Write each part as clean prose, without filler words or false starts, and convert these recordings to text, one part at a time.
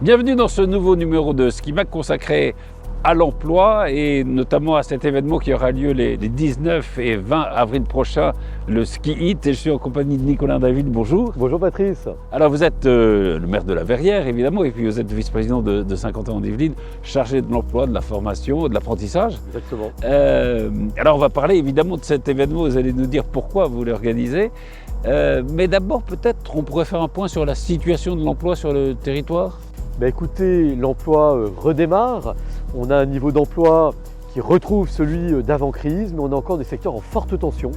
Bienvenue dans ce nouveau numéro de Ski Mag consacré à l'emploi et notamment à cet événement qui aura lieu les 19 et 20 avril prochains, le Ski Hit. Et je suis en compagnie de Nicolas David. Bonjour. Bonjour Patrice. Alors vous êtes le maire de la Verrière évidemment et puis vous êtes vice-président de Saint-Quentin-en-Yvelines, chargé de l'emploi, de la formation, de l'apprentissage. Exactement. Alors on va parler évidemment de cet événement, vous allez nous dire pourquoi vous l'organisez. Mais d'abord peut-être on pourrait faire un point sur la situation de l'emploi sur le territoire. Écoutez, l'emploi redémarre. On a un niveau d'emploi qui retrouve celui d'avant-crise, mais on a encore des secteurs en forte tension.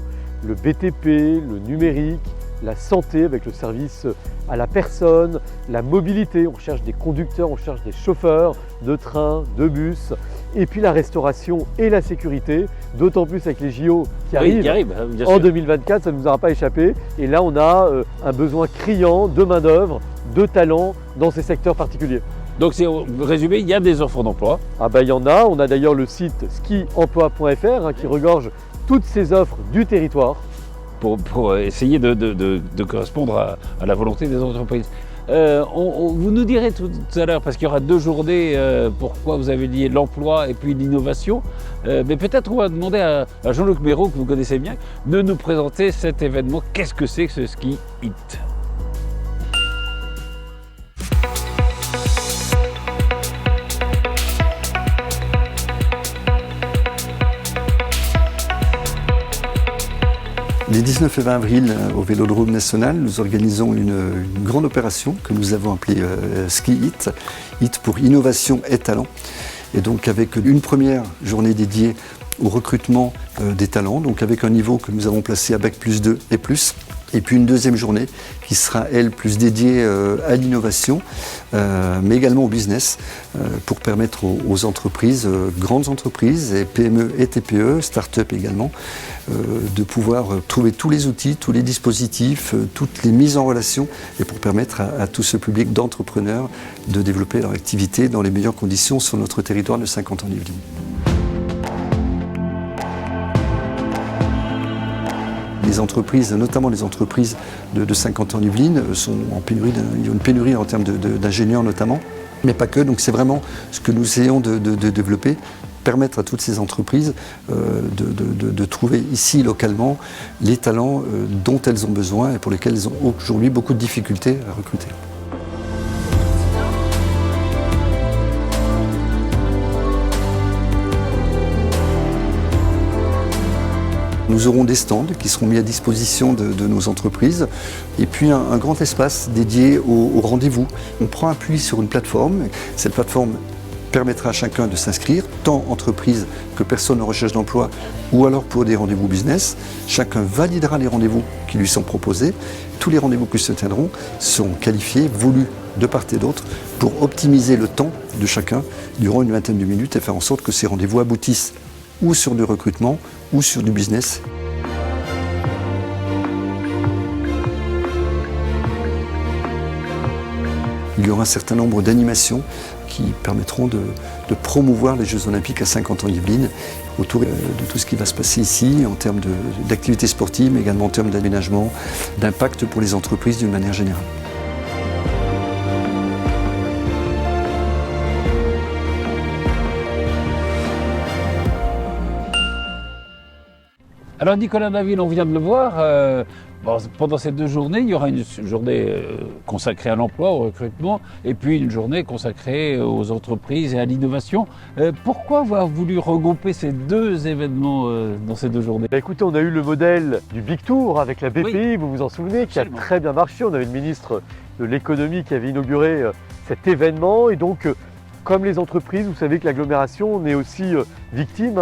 Le BTP, le numérique, la santé avec le service à la personne, la mobilité, on cherche des conducteurs, on cherche des chauffeurs de train, de bus, et puis la restauration et la sécurité, d'autant plus avec les JO qui arrivent bien en sûr. 2024, ça ne nous aura pas échappé. Et là, on a un besoin criant de main-d'œuvre, de talent dans ces secteurs particuliers. Donc c'est résumé, il y a des offres d'emploi. Il y en a. On a d'ailleurs le site skiemploi.fr qui regorge toutes ces offres du territoire. Pour essayer de correspondre à la volonté des entreprises. Vous nous direz tout à l'heure, parce qu'il y aura 2 journées, pourquoi vous avez lié l'emploi et puis l'innovation. Mais peut-être on va demander à Jean-Luc Méraud, que vous connaissez bien, de nous présenter cet événement. Qu'est-ce que c'est que ce Ski Hit ? Les 19 et 20 avril, au Vélodrome National, nous organisons une grande opération que nous avons appelée Ski Hit, Hit pour innovation et talent. Et donc avec une première journée dédiée au recrutement des talents, donc avec un niveau que nous avons placé à Bac+2 et plus. Et puis une deuxième journée qui sera, elle, plus dédiée à l'innovation, mais également au business, pour permettre aux entreprises, grandes entreprises, et PME et TPE, start-up également, de pouvoir trouver tous les outils, tous les dispositifs, toutes les mises en relation, et pour permettre à tout ce public d'entrepreneurs de développer leur activité dans les meilleures conditions sur notre territoire de Saint-Quentin-en-Yvelines. Les entreprises, notamment les entreprises de Saint-Quentin-en-Yvelines, sont en pénurie, il y a une pénurie en termes d'ingénieurs notamment, mais pas que. Donc c'est vraiment ce que nous essayons de développer, permettre à toutes ces entreprises de trouver ici localement les talents dont elles ont besoin et pour lesquels elles ont aujourd'hui beaucoup de difficultés à recruter. Nous aurons des stands qui seront mis à disposition de nos entreprises et puis un grand espace dédié au rendez-vous. On prend appui sur une plateforme. Cette plateforme permettra à chacun de s'inscrire, tant entreprise que personne en recherche d'emploi ou alors pour des rendez-vous business. Chacun validera les rendez-vous qui lui sont proposés. Tous les rendez-vous qui se tiendront seront qualifiés, voulus de part et d'autre pour optimiser le temps de chacun durant une vingtaine de minutes et faire en sorte que ces rendez-vous aboutissent ou sur du recrutement ou sur du business. Il y aura un certain nombre d'animations qui permettront de promouvoir les Jeux Olympiques à Saint-Quentin-en-Yvelines autour de tout ce qui va se passer ici en termes d'activités sportives, mais également en termes d'aménagement, d'impact pour les entreprises d'une manière générale. Alors Nicolas David, on vient de le voir, pendant ces 2 journées, il y aura une journée consacrée à l'emploi, au recrutement, et puis une journée consacrée aux entreprises et à l'innovation. Pourquoi avoir voulu regrouper ces 2 événements dans ces 2 journées ? Écoutez, on a eu le modèle du Big Tour avec la BPI, Oui. vous vous en souvenez, qui a Absolument. très bien marché. On avait le ministre de l'économie qui avait inauguré cet événement. Et donc, comme les entreprises, vous savez que l'agglomération, on est aussi victime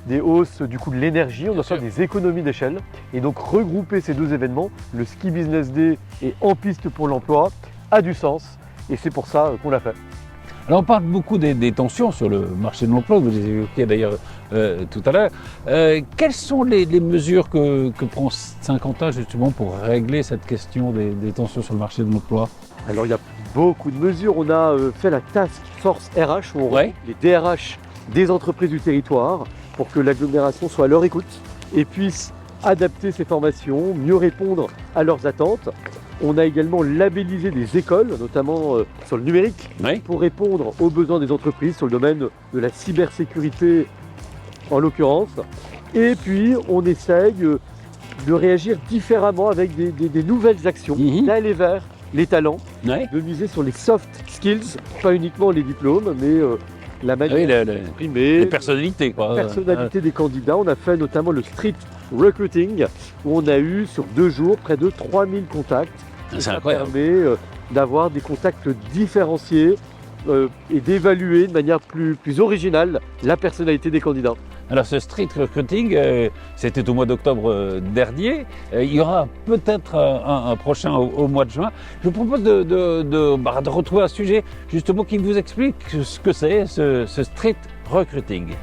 des hausses du coût de l'énergie, on doit faire des économies d'échelle. Et donc regrouper ces 2 événements, le Ski Business Day et En Piste pour l'emploi, a du sens. Et c'est pour ça qu'on l'a fait. Alors on parle beaucoup des tensions sur le marché de l'emploi, vous les évoquiez d'ailleurs tout à l'heure. Quelles sont les mesures que prend Saint-Quentin justement pour régler cette question des tensions sur le marché de l'emploi ? Alors il y a beaucoup de mesures. On a fait la Task Force RH où on regroupe les DRH des entreprises du territoire pour que l'agglomération soit à leur écoute et puisse adapter ses formations, mieux répondre à leurs attentes. On a également labellisé des écoles, notamment sur le numérique, Oui. pour répondre aux besoins des entreprises sur le domaine de la cybersécurité en l'occurrence. Et puis on essaye de réagir différemment avec des nouvelles actions, d'aller vers les talents, Ouais. de miser sur les soft skills, pas uniquement les diplômes, mais la manière Oui, d'exprimer, les personnalités, quoi. la personnalité des candidats. On a fait notamment le street recruiting, où on a eu sur 2 jours près de 3000 contacts. C'est Ça incroyable. permet d'avoir des contacts différenciés et d'évaluer de manière plus originale la personnalité des candidats. Alors ce street recruiting, c'était au mois d'octobre dernier. Il y aura peut-être un prochain au mois de juin. Je vous propose de retrouver un sujet justement qui vous explique ce que c'est ce street recruiting.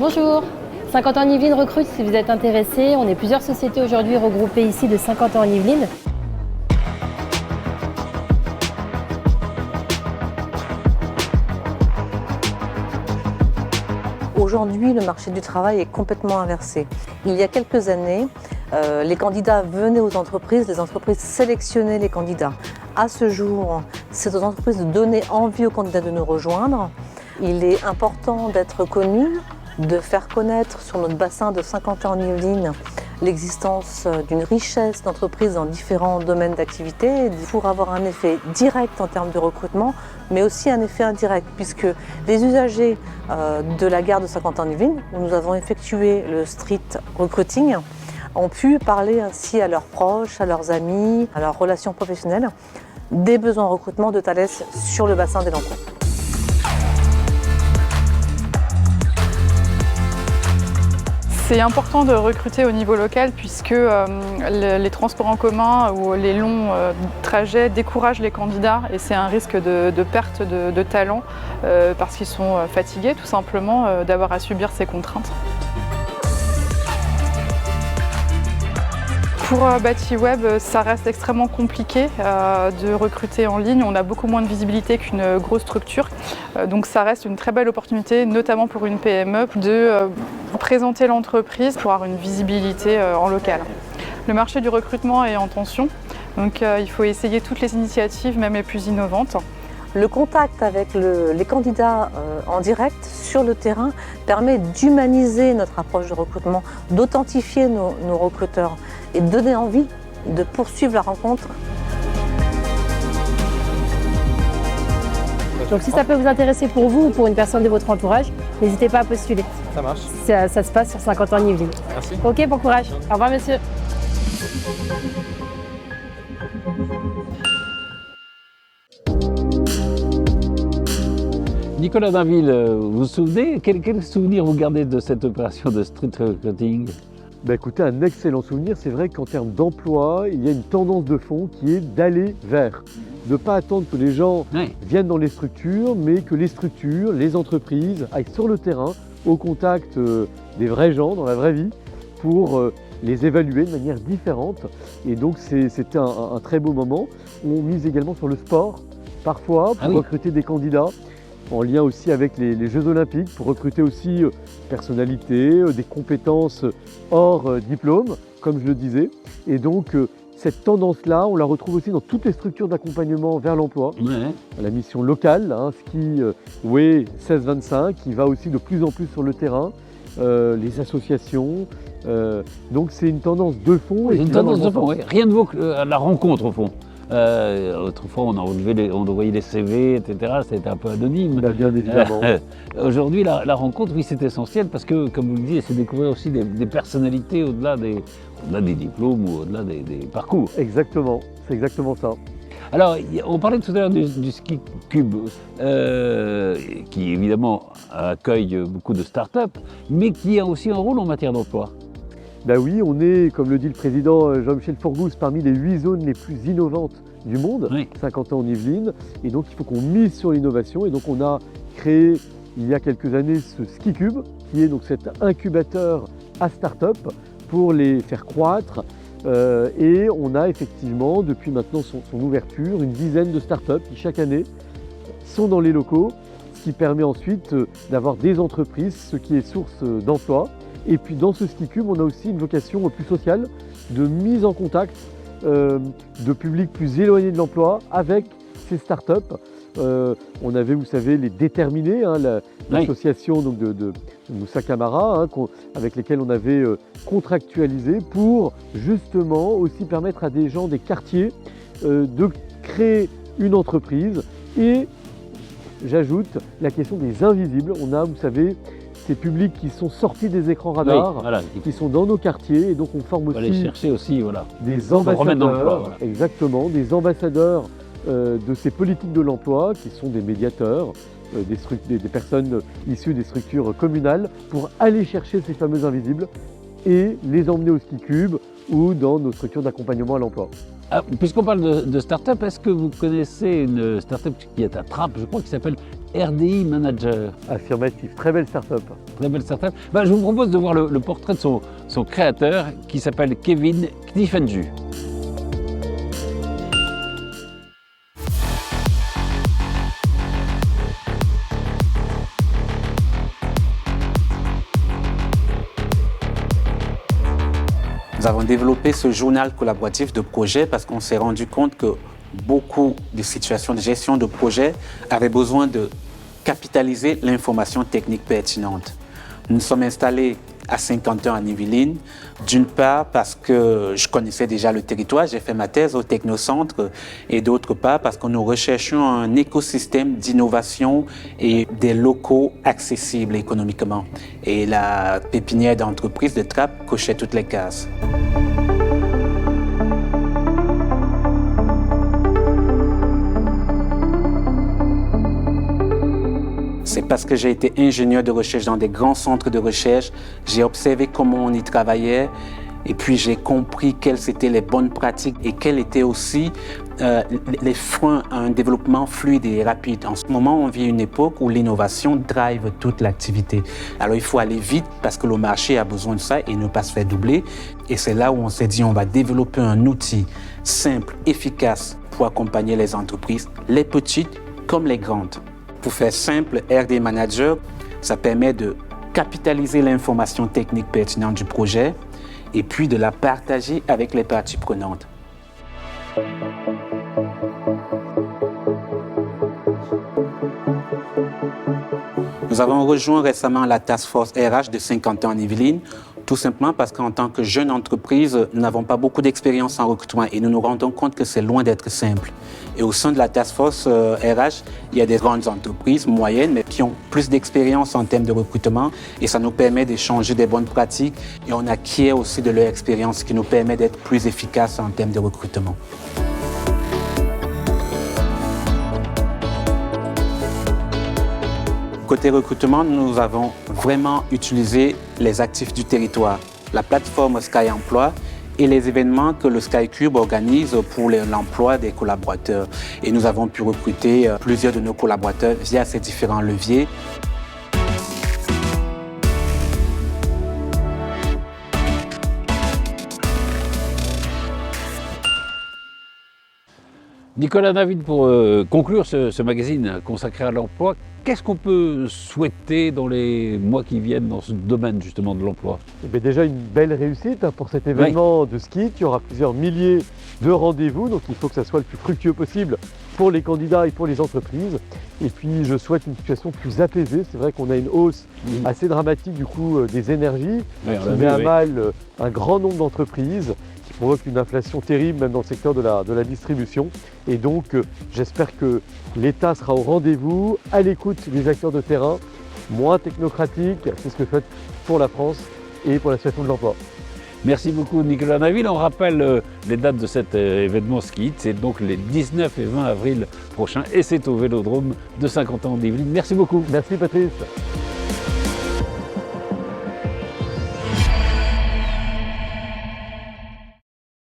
Bonjour, 50 ans en Yvelines recrute si vous êtes intéressé. On est plusieurs sociétés aujourd'hui regroupées ici de 50 ans en Yvelines. Aujourd'hui, le marché du travail est complètement inversé. Il y a quelques années, les candidats venaient aux entreprises, les entreprises sélectionnaient les candidats. À ce jour, c'est aux entreprises de donner envie aux candidats de nous rejoindre. Il est important d'être connu, de faire connaître sur notre bassin de 50 ans en Yvelines l'existence d'une richesse d'entreprises dans différents domaines d'activité pour avoir un effet direct en termes de recrutement, mais aussi un effet indirect, puisque les usagers de la gare de 50 ans en Yvelines, où nous avons effectué le street recruiting, ont pu parler ainsi à leurs proches, à leurs amis, à leurs relations professionnelles, des besoins en recrutement de Thales sur le bassin des Lancons. C'est important de recruter au niveau local puisque les transports en commun ou les longs trajets découragent les candidats et c'est un risque de perte de talent parce qu'ils sont fatigués tout simplement d'avoir à subir ces contraintes. Pour BatiWeb, ça reste extrêmement compliqué de recruter en ligne. On a beaucoup moins de visibilité qu'une grosse structure. Donc ça reste une très belle opportunité, notamment pour une PME, de présenter l'entreprise pour avoir une visibilité en local. Le marché du recrutement est en tension, donc il faut essayer toutes les initiatives, même les plus innovantes. Le contact avec les candidats en direct sur le terrain permet d'humaniser notre approche de recrutement, d'authentifier nos recruteurs et de donner envie de poursuivre la rencontre. Donc si ça peut vous intéresser pour vous ou pour une personne de votre entourage, n'hésitez pas à postuler. Ça marche. Ça se passe sur 50 ans en Yvelines. Merci. Ok, bon courage. Au revoir monsieur. Nicolas Dainville, vous vous souvenez, quel souvenir vous gardez de cette opération de street recruiting? Écoutez, un excellent souvenir. C'est vrai qu'en termes d'emploi, il y a une tendance de fond qui est d'aller vers. De ne pas attendre que les gens viennent dans les structures, mais que les structures, les entreprises aillent sur le terrain, au contact des vrais gens, dans la vraie vie, pour les évaluer de manière différente. Et donc c'était un très beau moment. On mise également sur le sport, parfois, pour recruter des candidats, en lien aussi avec les Jeux Olympiques, pour recruter aussi personnalités, des compétences hors diplôme, comme je le disais. Et donc, cette tendance-là, on la retrouve aussi dans toutes les structures d'accompagnement vers l'emploi. La mission locale, Ski Way 1625, qui va aussi de plus en plus sur le terrain, les associations. Donc, c'est une tendance de fond. Une tendance de fond, oui. Rien de vaut que la rencontre, au fond. Autrefois, on envoyait les CV, etc. C'était un peu anonyme. Bien évidemment. Aujourd'hui, la rencontre, oui, c'est essentiel parce que, comme vous le dites, c'est découvrir aussi des personnalités au-delà des diplômes ou au-delà des parcours. Exactement, c'est exactement ça. Alors, on parlait tout à l'heure du Ski Cube, qui évidemment accueille beaucoup de start-up, mais qui a aussi un rôle en matière d'emploi. Oui, on est, comme le dit le président Jean-Michel Forgousse, parmi les 8 zones les plus innovantes du monde, 50 ans en Yvelines. Et donc, il faut qu'on mise sur l'innovation. Et donc, on a créé, il y a quelques années, ce Ski Cube, qui est donc cet incubateur à start-up pour les faire croître. Et on a effectivement, depuis maintenant son ouverture, une dizaine de start-up qui, chaque année, sont dans les locaux, ce qui permet ensuite d'avoir des entreprises, ce qui est source d'emploi. Et puis dans ce Ski Cube, on a aussi une vocation plus sociale, de mise en contact de publics plus éloignés de l'emploi avec ces startups. On avait, vous savez, les Déterminés, hein, l'association donc de Moussa Camara, hein, avec lesquels on avait contractualisé pour justement aussi permettre à des gens des quartiers de créer une entreprise. Et j'ajoute la question des invisibles. On a, vous savez, ces publics qui sont sortis des écrans radars, Oui, voilà. qui sont dans nos quartiers, et donc on forme On va aller aussi chercher aussi, voilà. des remettre dans l'emploi, ambassadeurs, voilà. exactement, des ambassadeurs de ces politiques de l'emploi, qui sont des médiateurs, des personnes issues des structures communales, pour aller chercher ces fameux invisibles et les emmener au Ski Cube ou dans nos structures d'accompagnement à l'emploi. Ah, puisqu'on parle de start-up, est-ce que vous connaissez une start-up qui est à Trappes, je crois, qui s'appelle RDI Manager? Affirmatif, très belle start-up. Très belle start-up. Ben, je vous propose de voir le portrait de son créateur, qui s'appelle Kevin Kniffenju. Nous avons développé ce journal collaboratif de projet parce qu'on s'est rendu compte que beaucoup de situations de gestion de projet avaient besoin de capitaliser l'information technique pertinente. Nous sommes installés à Saint-Quentin en Yvelines, d'une part parce que je connaissais déjà le territoire, j'ai fait ma thèse au Technocentre, et d'autre part parce que nous recherchions un écosystème d'innovation et des locaux accessibles économiquement. Et la pépinière d'entreprise de Trappes cochait toutes les cases. C'est parce que j'ai été ingénieur de recherche dans des grands centres de recherche, j'ai observé comment on y travaillait et puis j'ai compris quelles étaient les bonnes pratiques et quels étaient aussi les freins à un développement fluide et rapide. En ce moment, on vit une époque où l'innovation drive toute l'activité. Alors il faut aller vite parce que le marché a besoin de ça et ne pas se faire doubler. Et c'est là où on s'est dit on va développer un outil simple, efficace pour accompagner les entreprises, les petites comme les grandes. Pour faire simple, RD Manager, ça permet de capitaliser l'information technique pertinente du projet et puis de la partager avec les parties prenantes. Nous avons rejoint récemment la Task Force RH de Saint-Quentin en Yvelines, tout simplement parce qu'en tant que jeune entreprise, nous n'avons pas beaucoup d'expérience en recrutement et nous nous rendons compte que c'est loin d'être simple. Et au sein de la Task Force RH, il y a des grandes entreprises, moyennes, mais qui ont plus d'expérience en termes de recrutement et ça nous permet d'échanger des bonnes pratiques et on acquiert aussi de leur expérience, ce qui nous permet d'être plus efficaces en termes de recrutement. Côté recrutement, nous avons vraiment utilisé les actifs du territoire, la plateforme Sky Emploi et les événements que le Sky Cube organise pour l'emploi des collaborateurs. Et nous avons pu recruter plusieurs de nos collaborateurs via ces différents leviers. Nicolas David, pour conclure ce magazine consacré à l'emploi, qu'est-ce qu'on peut souhaiter dans les mois qui viennent dans ce domaine justement de l'emploi? Déjà une belle réussite pour cet événement de ski. Il y aura plusieurs milliers de rendez-vous, donc il faut que ça soit le plus fructueux possible pour les candidats et pour les entreprises. Et puis je souhaite une situation plus apaisée. C'est vrai qu'on a une hausse assez dramatique du coût des énergies, qui met à mal un grand nombre d'entreprises, qui provoque une inflation terrible même dans le secteur de la distribution. Et donc j'espère que l'État sera au rendez-vous, à l'écoute des acteurs de terrain, moins technocratique. C'est ce que je souhaite pour la France et pour la situation de l'emploi. Merci beaucoup Nicolas Naville. On rappelle les dates de cet événement ski. C'est donc les 19 et 20 avril prochains et c'est au Vélodrome de Saint-Quentin en Yvelines. Merci beaucoup. Merci Patrice.